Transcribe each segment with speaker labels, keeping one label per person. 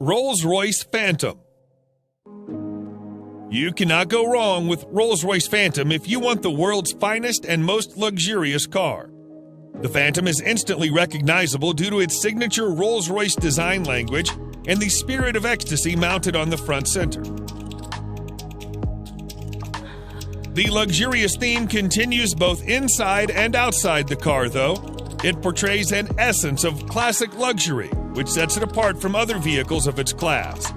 Speaker 1: Rolls-Royce Phantom. You cannot go wrong with Rolls-Royce Phantom if you want the world's finest and most luxurious car. The Phantom is instantly recognizable due to its signature Rolls-Royce design language and the spirit of ecstasy mounted on the front center. The luxurious theme continues both inside and outside the car, though. It portrays an essence of classic luxury, which sets it apart from other vehicles of its class.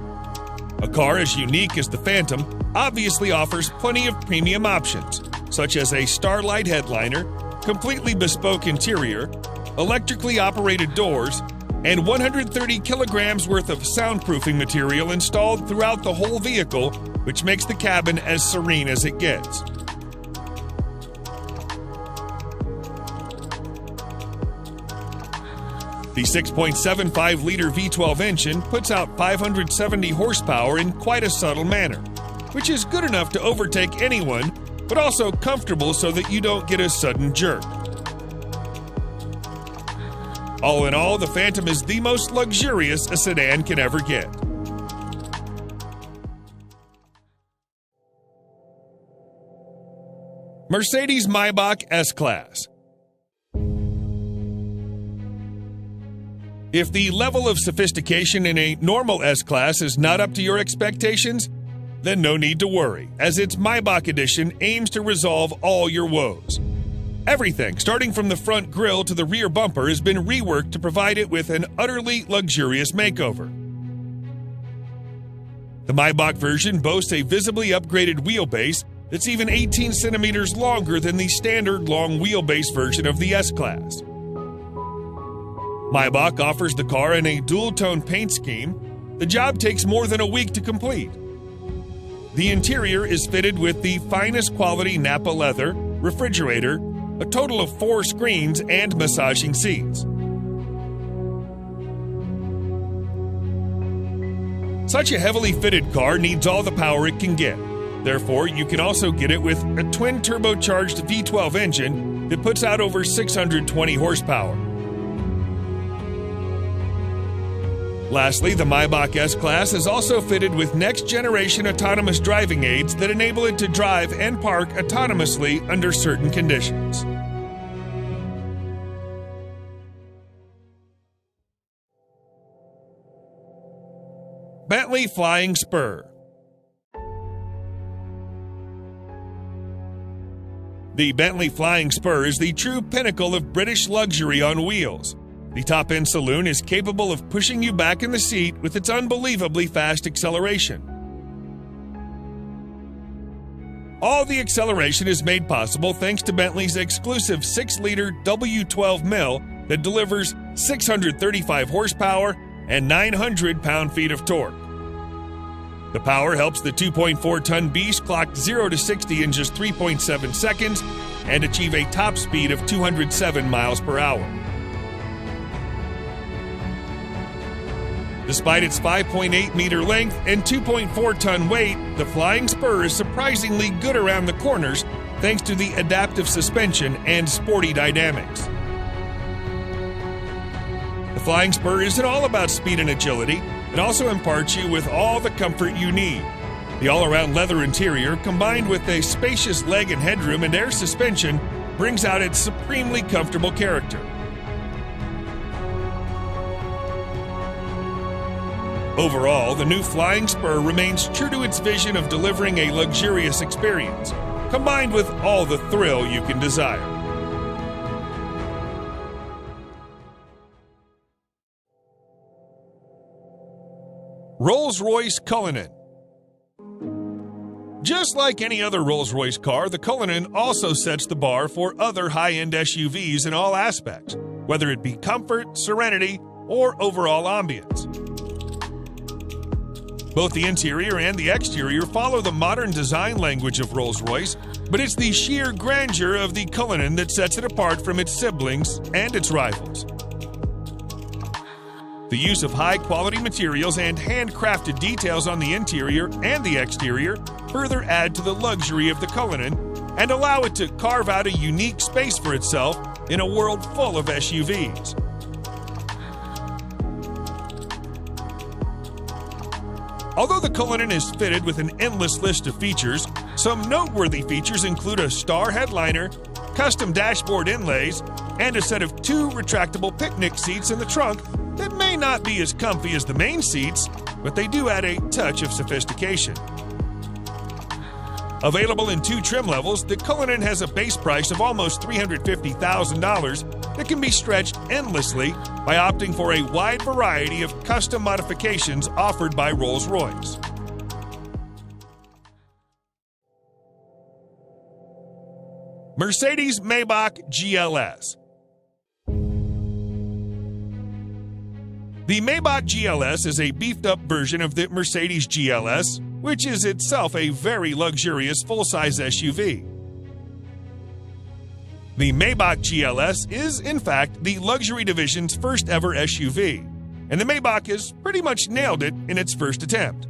Speaker 1: A car as unique as the Phantom obviously offers plenty of premium options, such as a Starlight headliner, completely bespoke interior, electrically operated doors, and 130 kilograms worth of soundproofing material installed throughout the whole vehicle, which makes the cabin as serene as it gets. The 6.75-liter V12 engine puts out 570 horsepower in quite a subtle manner, which is good enough to overtake anyone, but also comfortable so that you don't get a sudden jerk. All in all, the Phantom is the most luxurious a sedan can ever get. Mercedes-Maybach S-Class. If the level of sophistication in a normal S-Class is not up to your expectations, then no need to worry, as its Maybach edition aims to resolve all your woes. Everything, starting from the front grille to the rear bumper, has been reworked to provide it with an utterly luxurious makeover. The Maybach version boasts a visibly upgraded wheelbase that's even 18 centimeters longer than the standard long wheelbase version of the S-Class. Maybach offers the car in a dual-tone paint scheme. The job takes more than a week to complete. The interior is fitted with the finest quality Napa leather, refrigerator, a total of 4 screens, and massaging seats. Such a heavily fitted car needs all the power it can get. Therefore, you can also get it with a twin-turbocharged V12 engine that puts out over 620 horsepower. Lastly, the Maybach S-Class is also fitted with next-generation autonomous driving aids that enable it to drive and park autonomously under certain conditions. Bentley Flying Spur. The Bentley Flying Spur is the true pinnacle of British luxury on wheels. The top-end saloon is capable of pushing you back in the seat with its unbelievably fast acceleration. All the acceleration is made possible thanks to Bentley's exclusive 6-liter W12 mill that delivers 635 horsepower and 900 pound-feet of torque. The power helps the 2.4-ton beast clock 0 to 60 in just 3.7 seconds and achieve a top speed of 207 miles per hour. Despite its 5.8-meter length and 2.4-ton weight, the Flying Spur is surprisingly good around the corners thanks to the adaptive suspension and sporty dynamics. The Flying Spur isn't all about speed and agility. It also imparts you with all the comfort you need. The all-around leather interior, combined with a spacious leg and headroom and air suspension, brings out its supremely comfortable character. Overall, the new Flying Spur remains true to its vision of delivering a luxurious experience, combined with all the thrill you can desire. Rolls-Royce Cullinan. Just like any other Rolls-Royce car, the Cullinan also sets the bar for other high-end SUVs in all aspects, whether it be comfort, serenity, or overall ambience. Both the interior and the exterior follow the modern design language of Rolls-Royce, but it's the sheer grandeur of the Cullinan that sets it apart from its siblings and its rivals. The use of high-quality materials and handcrafted details on the interior and the exterior further add to the luxury of the Cullinan and allow it to carve out a unique space for itself in a world full of SUVs. Although the Cullinan is fitted with an endless list of features, some noteworthy features include a star headliner, custom dashboard inlays, and a set of 2 retractable picnic seats in the trunk that may not be as comfy as the main seats, but they do add a touch of sophistication. Available in 2 trim levels, the Cullinan has a base price of almost $350,000 that can be stretched endlessly by opting for a wide variety of custom modifications offered by Rolls-Royce. Mercedes-Maybach GLS. The Maybach GLS is a beefed-up version of the Mercedes GLS, which is itself a very luxurious full-size SUV. The Maybach GLS is, in fact, the luxury division's first-ever SUV, and the Maybach has pretty much nailed it in its first attempt.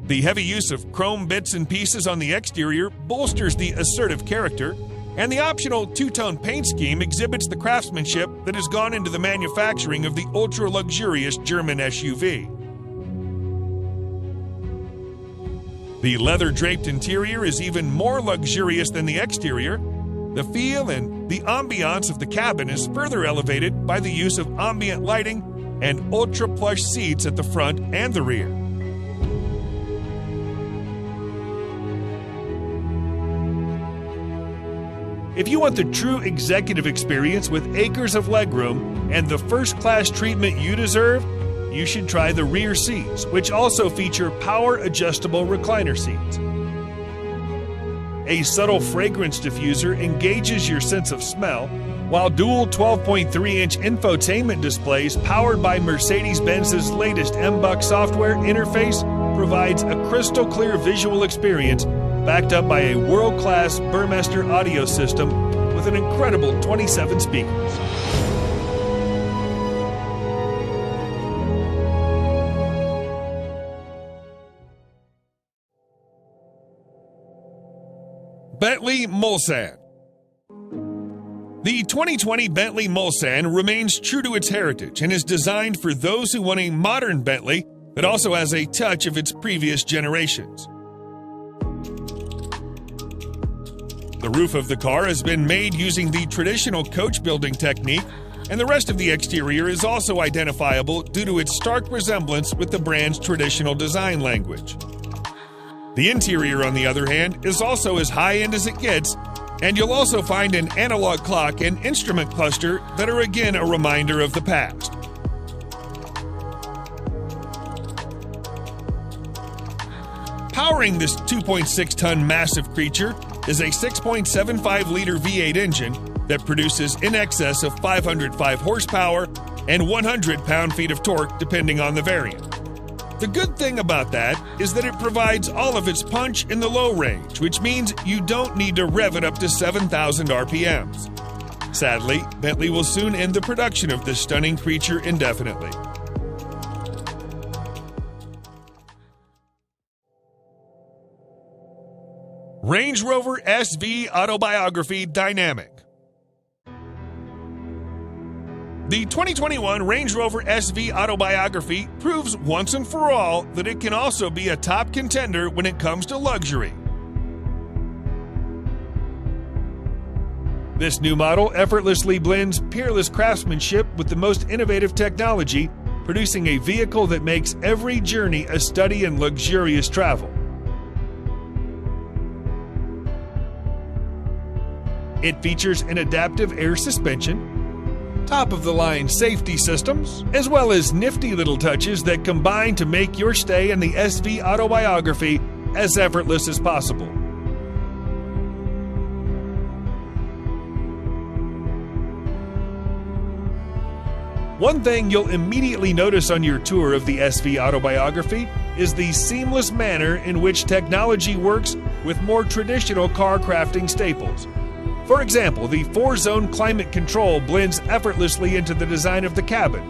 Speaker 1: The heavy use of chrome bits and pieces on the exterior bolsters the assertive character, and the optional 2-tone paint scheme exhibits the craftsmanship that has gone into the manufacturing of the ultra-luxurious German SUV. The leather-draped interior is even more luxurious than the exterior. The feel and the ambiance of the cabin is further elevated by the use of ambient lighting and ultra-plush seats at the front and the rear. If you want the true executive experience with acres of legroom and the first-class treatment you deserve, you should try the rear seats, which also feature power-adjustable recliner seats. A subtle fragrance diffuser engages your sense of smell, while dual 12.3-inch infotainment displays powered by Mercedes-Benz's latest MBUX software interface provides a crystal-clear visual experience backed up by a world-class Burmester audio system with an incredible 27 speakers. Bentley Mulsanne. The 2020 Bentley Mulsanne remains true to its heritage and is designed for those who want a modern Bentley that also has a touch of its previous generations. The roof of the car has been made using the traditional coach building technique, and the rest of the exterior is also identifiable due to its stark resemblance with the brand's traditional design language. The interior, on the other hand, is also as high-end as it gets, and you'll also find an analog clock and instrument cluster that are again a reminder of the past. Powering this 2.6-ton massive creature is a 6.75-liter V8 engine that produces in excess of 505 horsepower and 100 pound-feet of torque depending on the variant. The good thing about that is that it provides all of its punch in the low range, which means you don't need to rev it up to 7,000 RPMs. Sadly, Bentley will soon end the production of this stunning creature indefinitely. Range Rover SV Autobiography Dynamic. The 2021 Range Rover SV Autobiography proves once and for all that it can also be a top contender when it comes to luxury. This new model effortlessly blends peerless craftsmanship with the most innovative technology, producing a vehicle that makes every journey a study in luxurious travel. It features an adaptive air suspension, top-of-the-line safety systems, as well as nifty little touches that combine to make your stay in the SV Autobiography as effortless as possible. One thing you'll immediately notice on your tour of the SV Autobiography is the seamless manner in which technology works with more traditional car crafting staples. For example, the 4-zone climate control blends effortlessly into the design of the cabin,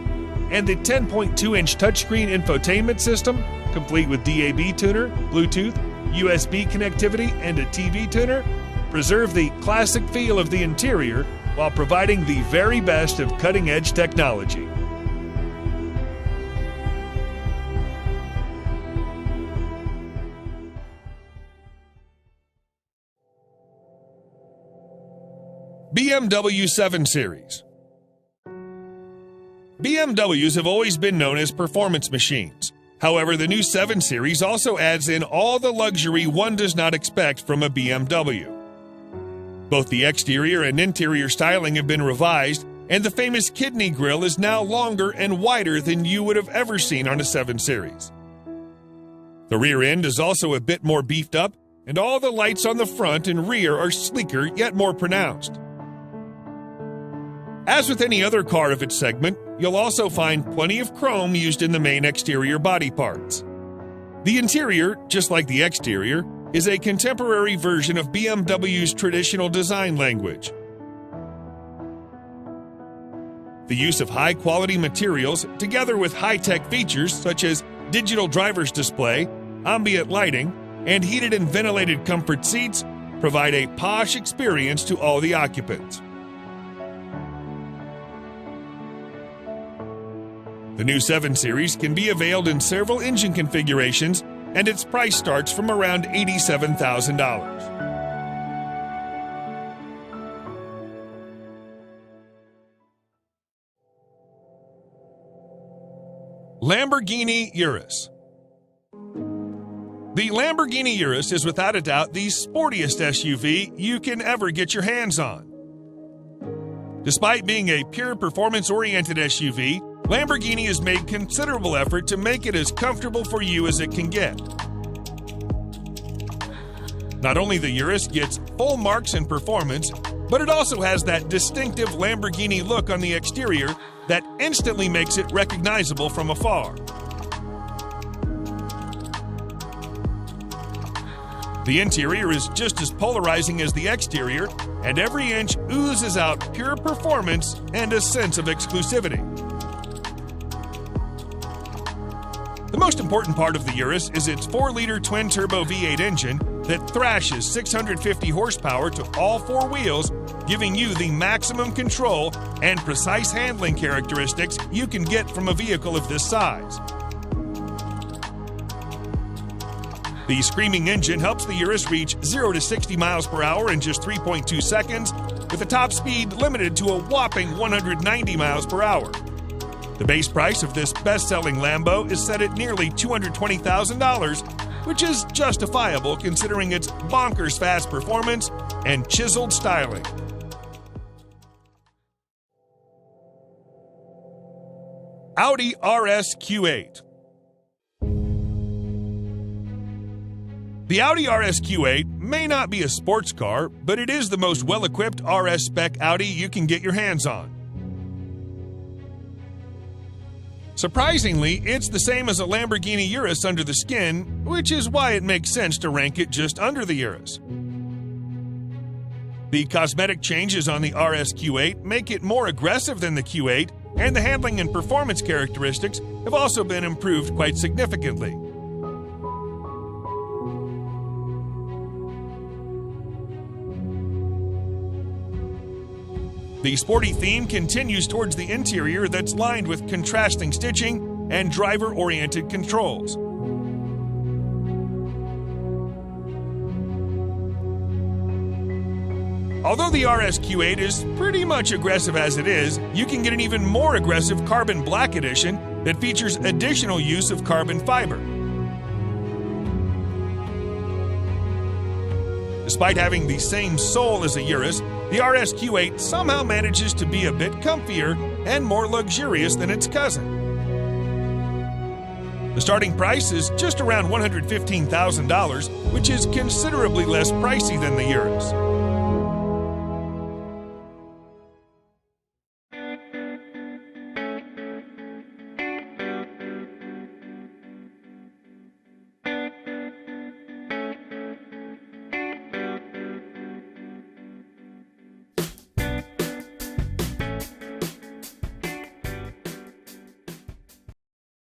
Speaker 1: and the 10.2-inch touchscreen infotainment system, complete with DAB tuner, Bluetooth, USB connectivity, and a TV tuner, preserve the classic feel of the interior while providing the very best of cutting-edge technology. BMW 7 Series. BMWs have always been known as performance machines. However, the new 7 Series also adds in all the luxury one does not expect from a BMW. Both the exterior and interior styling have been revised, and the famous kidney grille is now longer and wider than you would have ever seen on a 7 Series. The rear end is also a bit more beefed up, and all the lights on the front and rear are sleeker yet more pronounced. As with any other car of its segment, you'll also find plenty of chrome used in the main exterior body parts. The interior, just like the exterior, is a contemporary version of BMW's traditional design language. The use of high-quality materials, together with high-tech features such as digital driver's display, ambient lighting, and heated and ventilated comfort seats, provide a posh experience to all the occupants. The new 7 Series can be availed in several engine configurations, and its price starts from around $87,000. Lamborghini Urus. The Lamborghini Urus is without a doubt the sportiest SUV you can ever get your hands on. Despite being a pure performance-oriented SUV, Lamborghini has made considerable effort to make it as comfortable for you as it can get. Not only the Urus gets full marks in performance, but it also has that distinctive Lamborghini look on the exterior that instantly makes it recognizable from afar. The interior is just as polarizing as the exterior, and every inch oozes out pure performance and a sense of exclusivity. The most important part of the Urus is its 4-liter twin-turbo V8 engine that thrashes 650 horsepower to all 4 wheels, giving you the maximum control and precise handling characteristics you can get from a vehicle of this size. The screaming engine helps the Urus reach 0 to 60 miles per hour in just 3.2 seconds, with a top speed limited to a whopping 190 miles per hour. The base price of this best-selling Lambo is set at nearly $220,000, which is justifiable considering its bonkers fast performance and chiseled styling. Audi RS Q8. The Audi RS Q8 may not be a sports car, but it is the most well-equipped RS spec Audi you can get your hands on. Surprisingly, it's the same as a Lamborghini Urus under the skin, which is why it makes sense to rank it just under the Urus. The cosmetic changes on the RS Q8 make it more aggressive than the Q8, and the handling and performance characteristics have also been improved quite significantly. The sporty theme continues towards the interior that's lined with contrasting stitching and driver-oriented controls. Although the RS Q8 is pretty much aggressive as it is, you can get an even more aggressive Carbon Black Edition that features additional use of carbon fiber. Despite having the same soul as a Urus, the RS Q8 somehow manages to be a bit comfier and more luxurious than its cousin. The starting price is just around $115,000, which is considerably less pricey than the Urus.